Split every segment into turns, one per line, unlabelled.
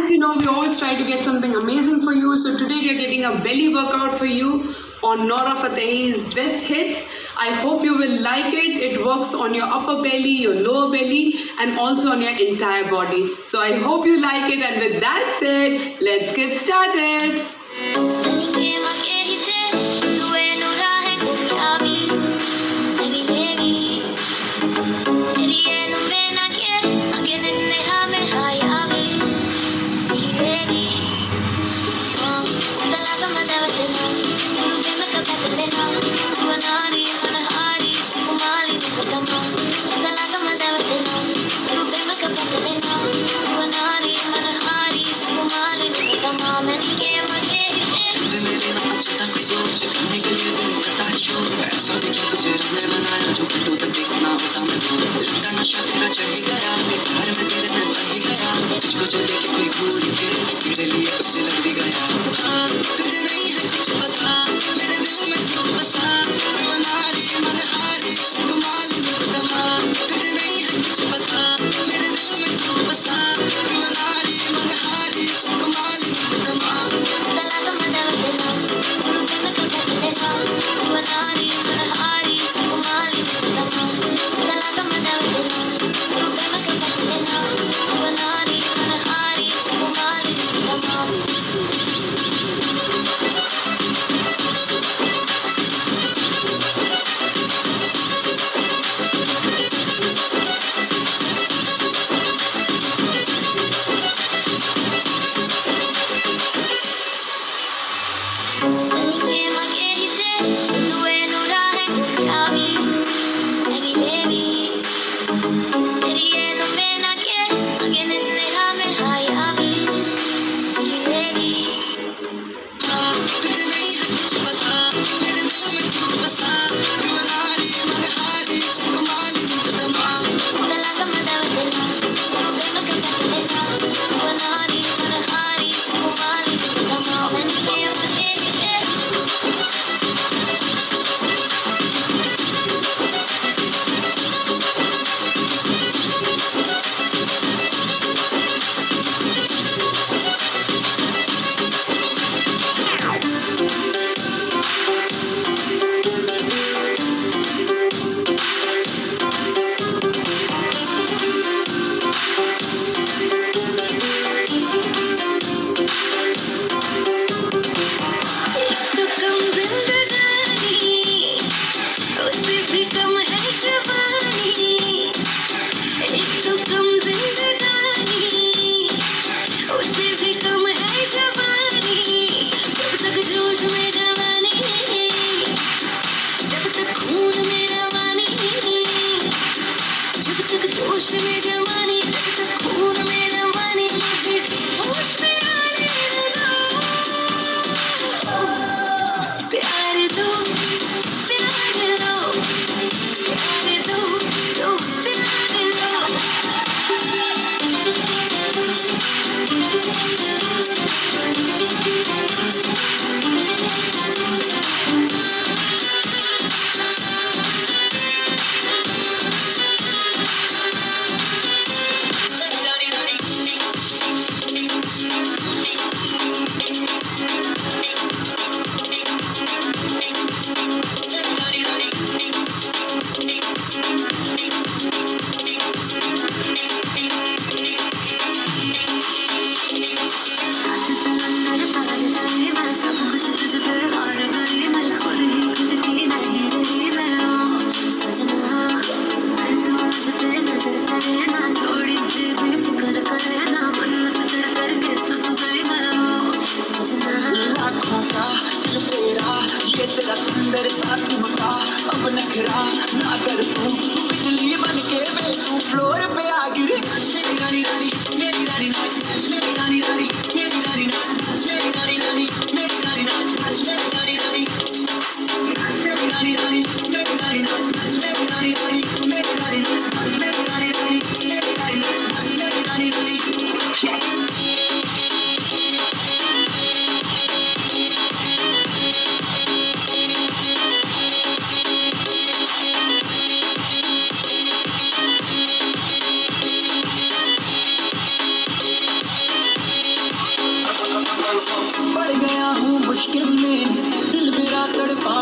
as you know, we always try to get something amazing for you. So today we are getting a belly workout for you on Nora Fatehi's best hits. I hope you will like it. It works on your upper belly, your lower belly, and also on your entire body. So I hope you like it. And with that said, let's get started.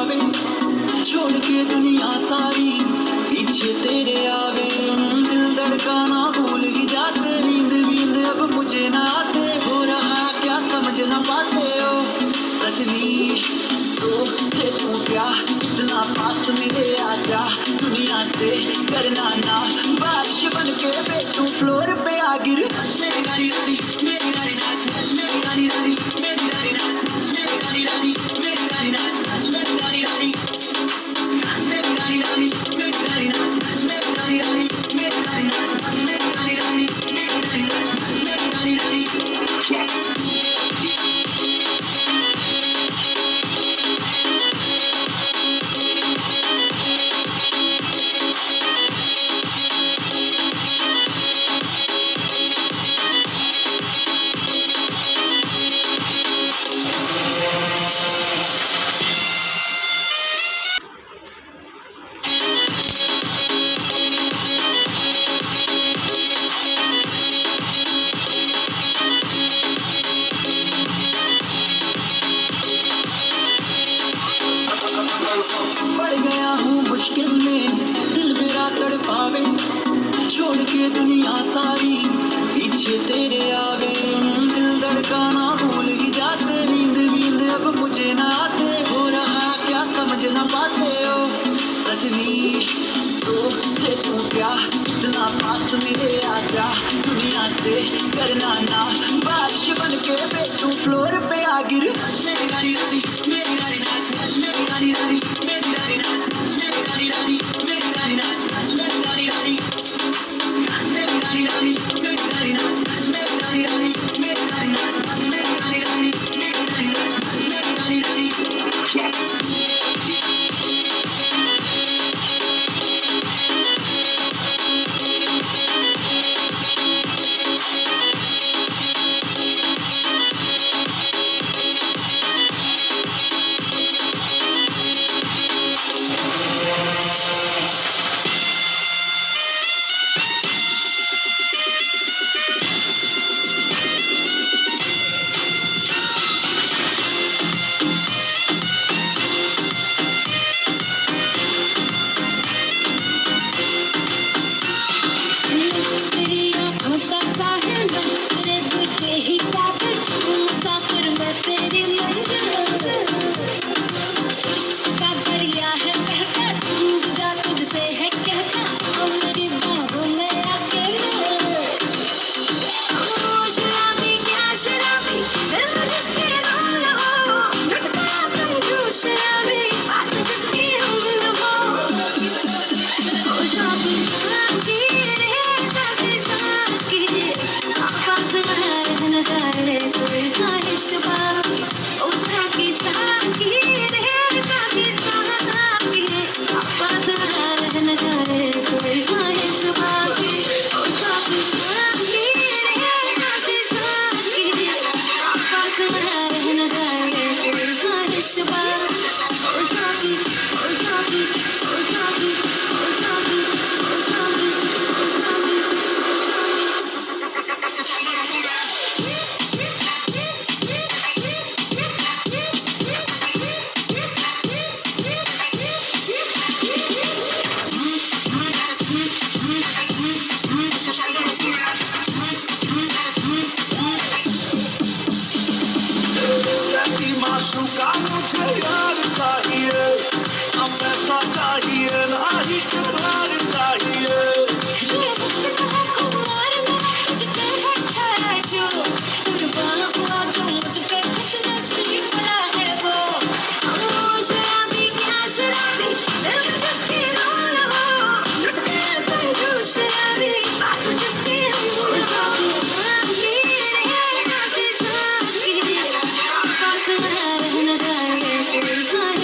तड़पावे, छोड़ के दुनिया सारी पीछे तेरे आवे। दिल धड़काना भूल ही जाते, नींद वींद अब मुझे ना आते। हो रहा क्या समझ ना पाते हो सजनी, तो थे तू क्या इतना पास मिले आजा। दुनिया से करना ना बारिश बन के तू फ्लोर पे आ गिर। मेरी रानी रानी मेरी रानी नाच नाच, मेरी रानी रानी मेरी रानी नाच नाच, मेरी रानी रानी मेरी रानी नाच नाच, मेरी रानी रानी नाच, मेरी रानी रानी मेरी रानी नाच नाच, मेरी रानी रानी मेरी रानी नाच नाच, मेरी रानी रानी मेरी रानी नाच नाच, मेरी रानी रानी। पड़ गया हूँ मुश्किल में, दिल मेरा तड़पावे, छोड़ के दुनिया सारी पीछे तेरे आवे। दिल धड़काना भूल ही जाते, नींद वींद अब मुझे ना आते। हो रहा क्या समझ ना पाते हो सजनी, तो थे तू क्या इतना पास मिले आजा। दुनिया से करना ना बारिश बन के तू फ्लोर पे आ गिर। मेरी रानी रानी मेरी रानी नाच नाच, मेरी रानी रानी मेरी रानी नाच नाच, मेरी रानी रानी मेरी रानी नाच नाच, मेरी रानी रानी नाच, मेरी रानी रानी मेरी रानी नाच नाच, मेरी रानी रानी मेरी रानी नाच नाच, मेरी रानी रानी मेरी रानी नाच नाच, मेरी रानी रानी।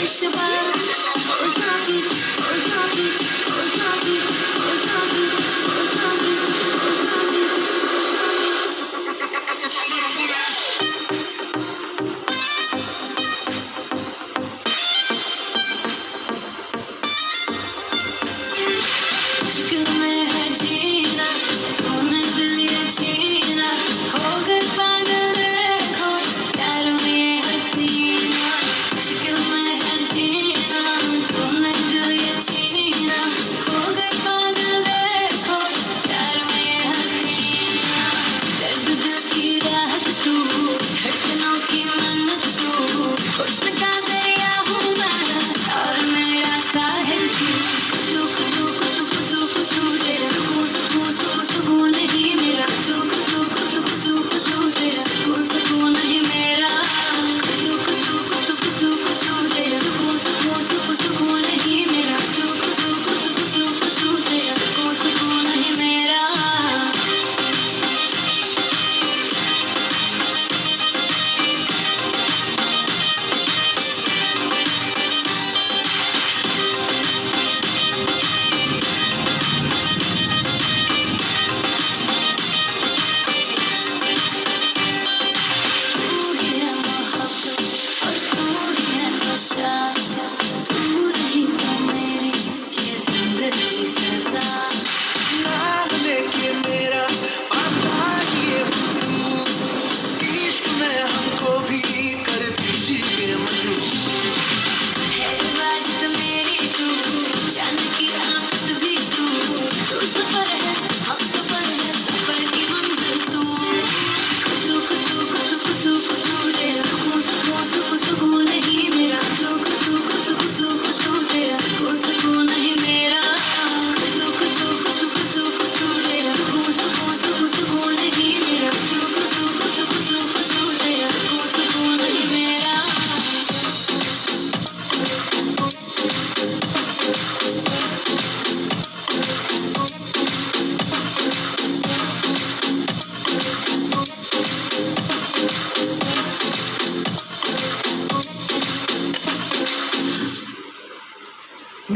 Shabbat, oh, Zabis, oh, Zabis, oh, Zabis, oh, Zabis.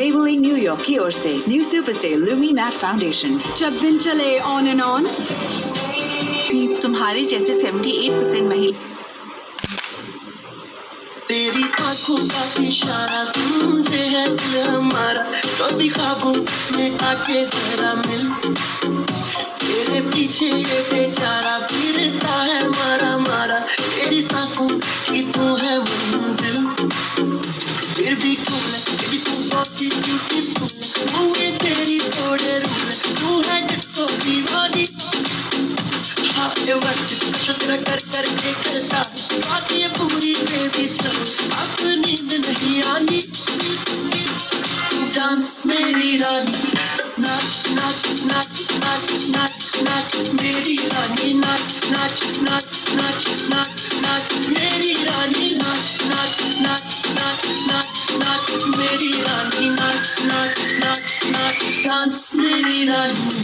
Maybelline New York की ओर से न्यू सुपरस्टे लूमी मैट फाउंडेशन।
जब दिन चले ऑन एंड ऑन,
तुम्हारे जैसे 78% महिला
तेरी आंखों का इशारा समझे है दिल हमारा, कभी ख्वाबों में आके जरा मिल। तेरे पीछे ये बेचारा फिरता है मारा मारा, तेरी सांसों की तू है मंजिल। फिर भी तू बहुत ही ब्यूटीफुल, हुए तेरी थोड़े रूल, तू है डिस्को दीवानी। हाँ ये वक्त कशो तेरा कर कर के करता, बात ये पूरी बेबी स्लो, अब नींद नहीं आनी। डांस मेरी रानी, नाच नाच नाच नाच नाच नाच मेरी रानी, नाच नाच नाच नाच नाच नाच मेरी रानी, नाच नाच नाच नाच नाच नाच मेरी रानी, नाच नाच नाच नाच डांस मेरी रानी।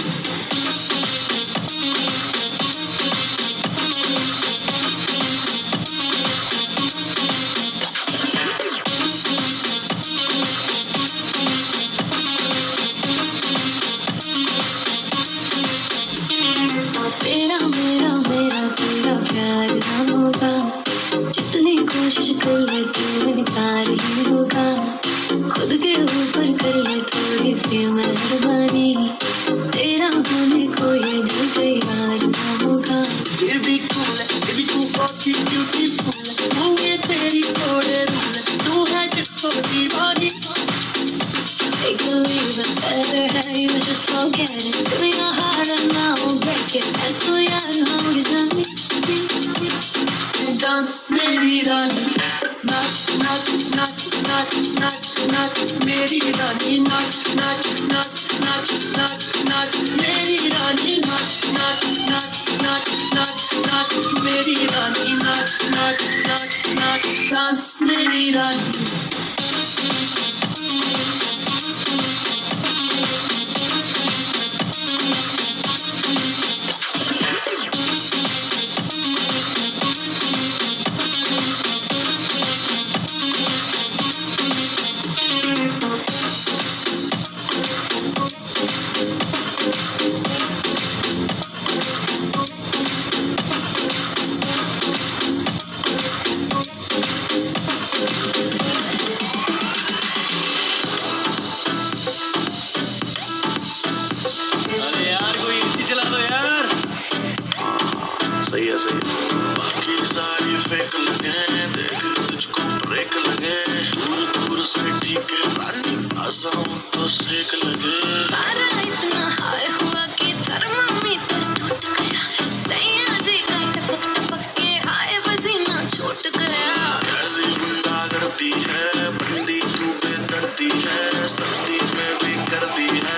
तेरा मेरा मेरा तेरा प्यार ना होगा, जितनी कोशिश कर ले तू इनकार ही होगा। खुद के ऊपर कर ले थोड़ी सी मेहरबानी, तेरा होने को ये दिल तैयार ना होगा। फिर भी तू बहुत ही ब्यूटीफुल, होंगे तेरी थोड़े रूल, तू है जिसको दीवानी। Take a leave, but better have you just forget it. Give me your heart and I will break it. And तो यार हम जाने डांस मेरी रानी, नाच नाच नाच नाच नाच नाच मेरी रानी, नाच नाच नाच नाच नाच नाच मेरी रानी, नाच नाच नाच नाच नाच नाच मेरी रानी, नाच नाच नाच नाच डांस मेरी रानी। बाकी सारी फेक लगे, देख तुझको ब्रेक लगे, दूर दूर से ठीक है रानी, आसाम तो सेक लगे। पारा इतना हाई हुआ कि थर्मामीटर टूट गया, सैया जी का टपक टपक के हाय पसीना छूट गया। कैसी गुंडा करती है बंदी तू बेदर्दी है, सर्दी में भी करती है।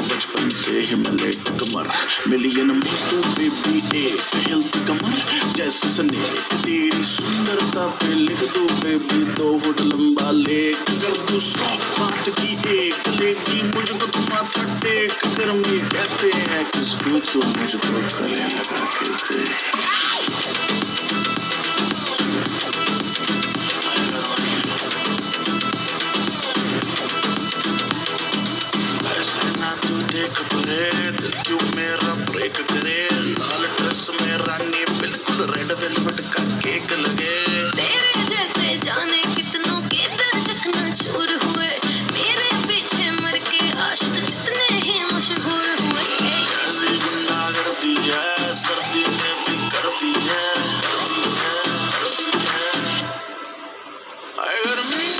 बचपन से ही मिले कमर, मिलियन में तो बेबी ए हेल्थ कमर जैसे सने, तेरी सुंदरता पे लिख दो बेबी 2 फुट लंबा लेख, कर दो 100 बात की एक लेगी मुझको तो माथा टेक। गर्मी कहते हैं किसको तो मुझको गले लगा के दे। क्यों मेरा ब्रेक करे, लाल ड्रेस में रानी बिल्कुल रेड वेलवेट का केक लगे। तेरे जैसे जाने कितनों के दिल चकना चूर हुए, मेरे पीछे मर के आशिक कितने ही मशहूर हुए। कैसी गुंडा करती है सर्दी में भी करती है, आए गर्मी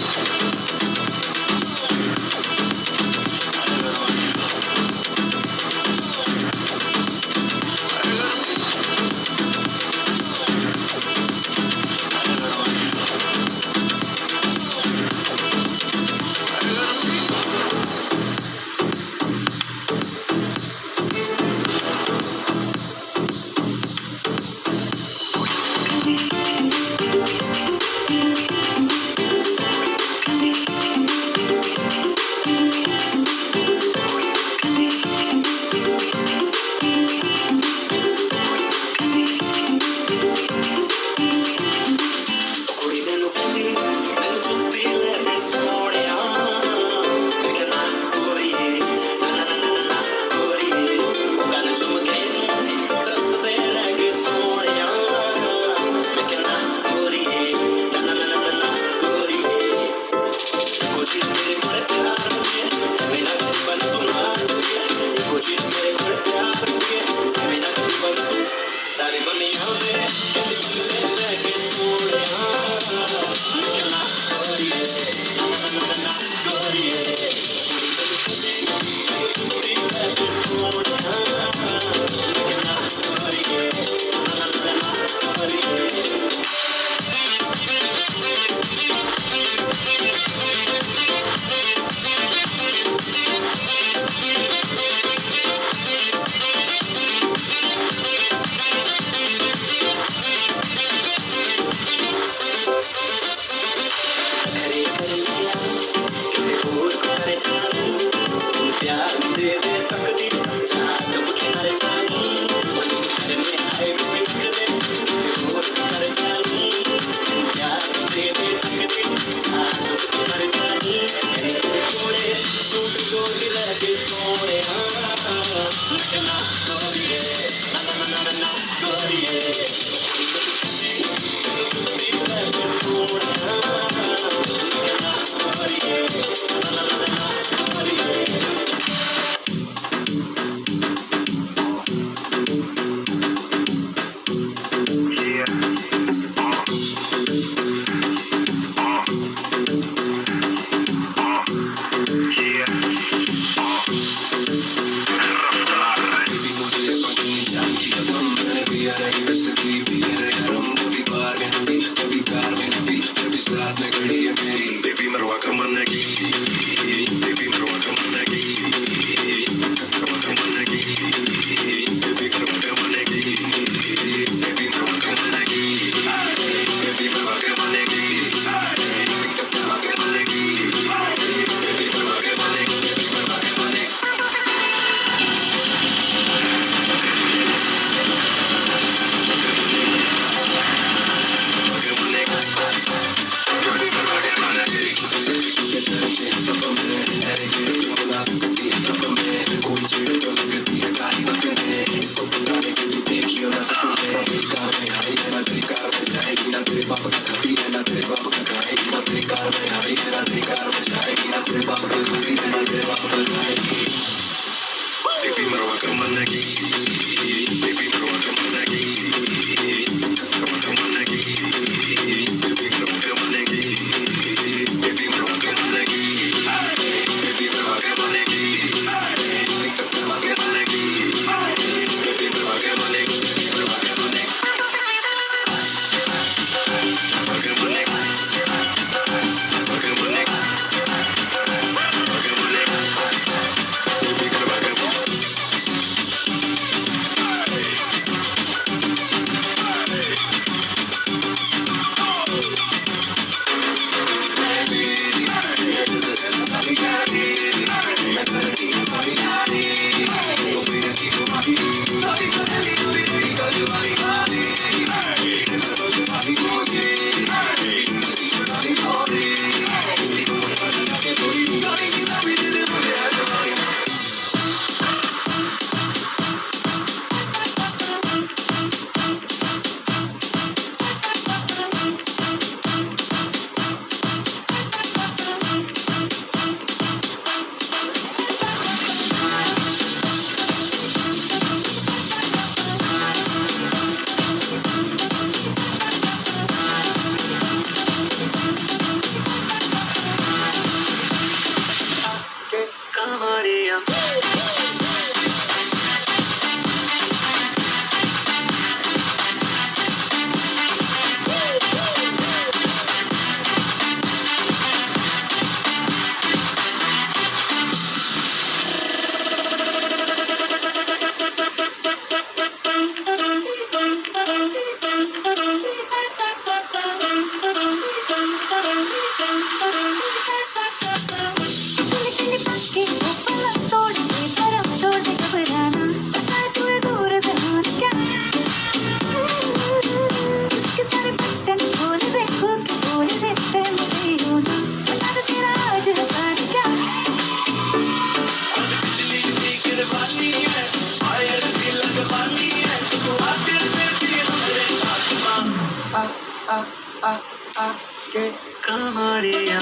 के कमरिया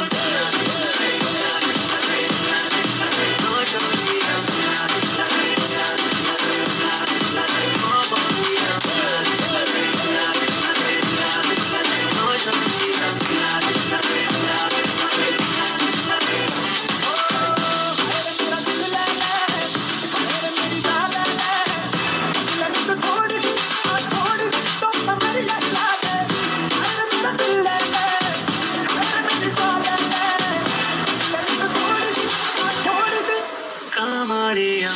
कमरिया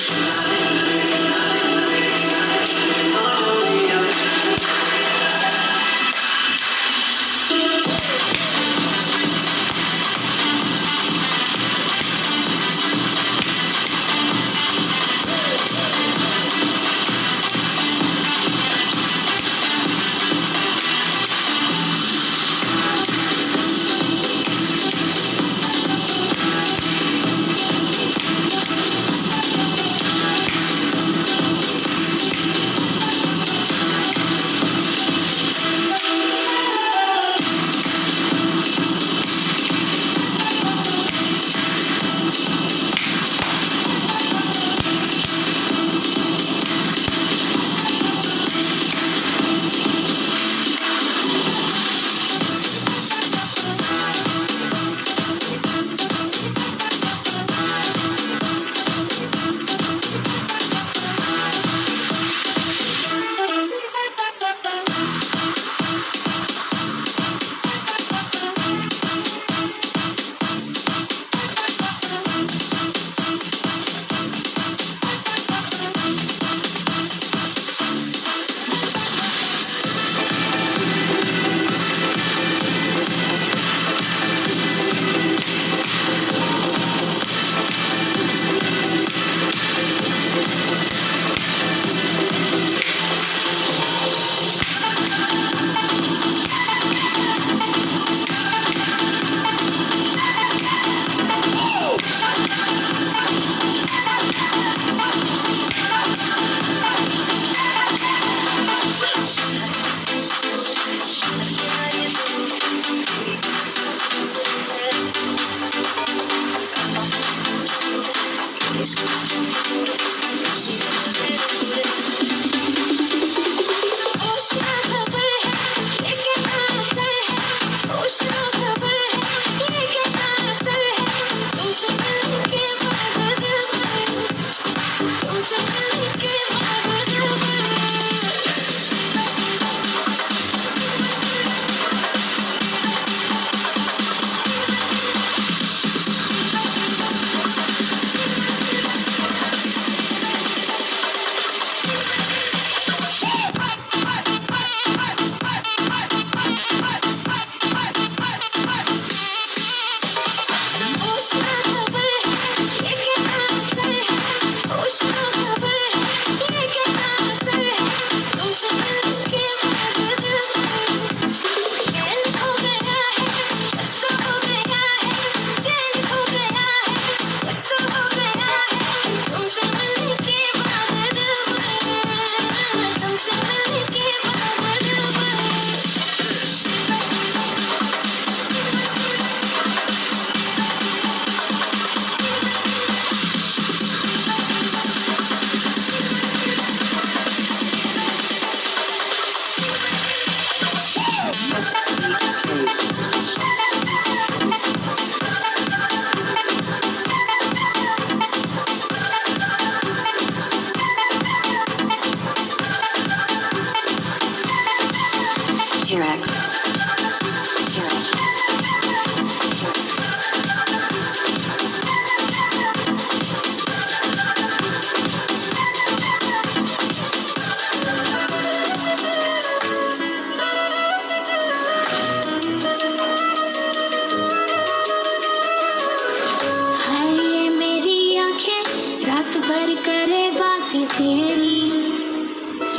तेरी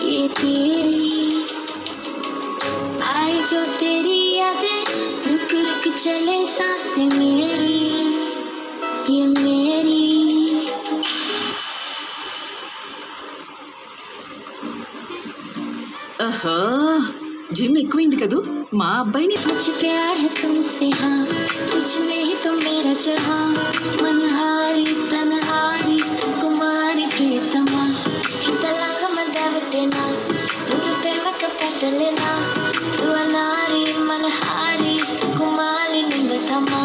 ये तेरी आए जो तेरी यादें रुक रुक चले सांसें मेरी ये मेरी
ओहो
జిమ్ ఎక్కువైంది కదూ మా అబ్బాయిని
मुझे प्यार है तुमसे हाँ तुझ में ही तो मेरा जहाँ मनहारी तनहारी सुकुमारी प्रियतमा हितलांग मदवतेना दुरुते मक पटलेना रुअनारी मनहारी सुकुमारी निंदतमा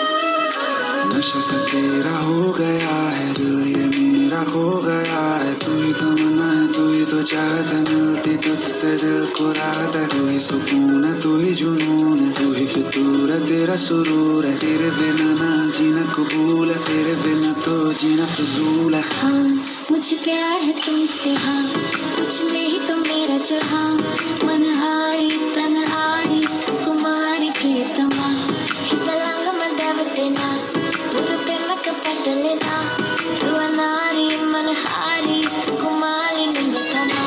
नशा सा तेरा हो गया है दिल ये मेरा हो गया है तू ही तमन्ना है तू ही तो चाहत है मिलती तुझसे दिल को राहत है तू ही सुकून है तू ही जुनून है तू ही फितूर है तेरा सुरूर है तेरे बिना ना जीना कबूल है तेरे बिना तो जीना फजूल है
हाँ मुझे प्यार है तुमसे हाँ तुझ में ही तो मेरा जहाँ मनहारी तनहारी सुकुमारी प्रियतमा हितलांग मदवतेना दुरुते मक पटलेना रुअनारी मनहारी सुकुमारी निंदतमा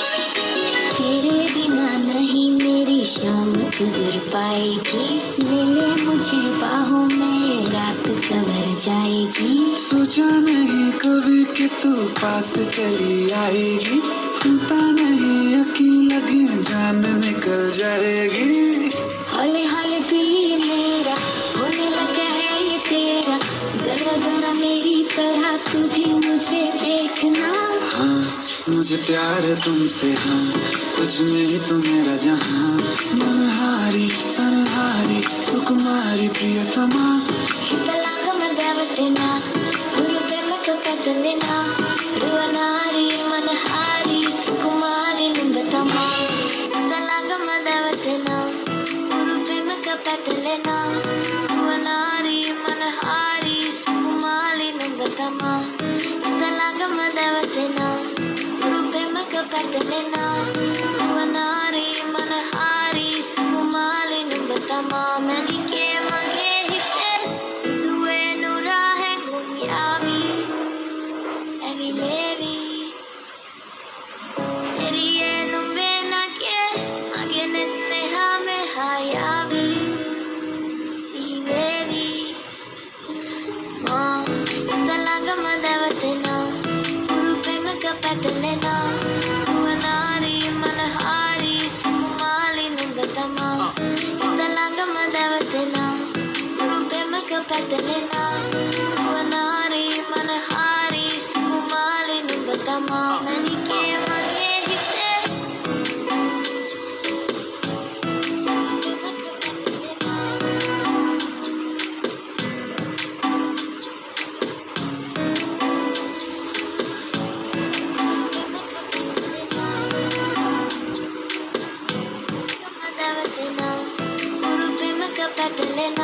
तेरे बिना नहीं मेरी शाम गुजर पाएगी ले ले मुझे बाहों में रात सवर जाएगी
सोचा नहीं कभी कि तू पास चली आएगी होता नहीं यकीन लगे जान निकल जाएगी
हौले हौले दिल ये मेरा होने लगा है ये तेरा जरा जरा मेरी तरह तू भी मुझे देखना
हाँ मुझे प्यार है तुमसे हाँ तुझ में ही तो मेरा जहाँ मनहारी तनहारी सुकुमारी प्रियतमा
हितलांग मदवतेना दुरुते मक पटलेना रुअनारी मनहारी सुकुमारी निंदतमा हितलांग मदवतेना दुरुते मक पटलेना रुअनारी मनहारी सुकुमारी निंदतमा हितलांग मदवतेना दुरुते मक पटलेना रुअनारी मनहारी सुकुमारी निंदतमा मैंने के मगे हिते तुए नुरा है गुनियावी एवी लेवी तेरी ये नुम्बे ना के मगे नितने हमें हायावी सी बेबी माँ हितलांग मदवतेना दुरुते मक पटलेना रुअनारी मनहारी सुकुमारी निंदतमा हितलांग मदवतेना दुरुते मक पटलेना रुअनारी मनहारी सुकुमारी निंदतमा मैंने के मगे हिते दुरुते मक पटलेना मदवतेना दुरुते मक पटलेना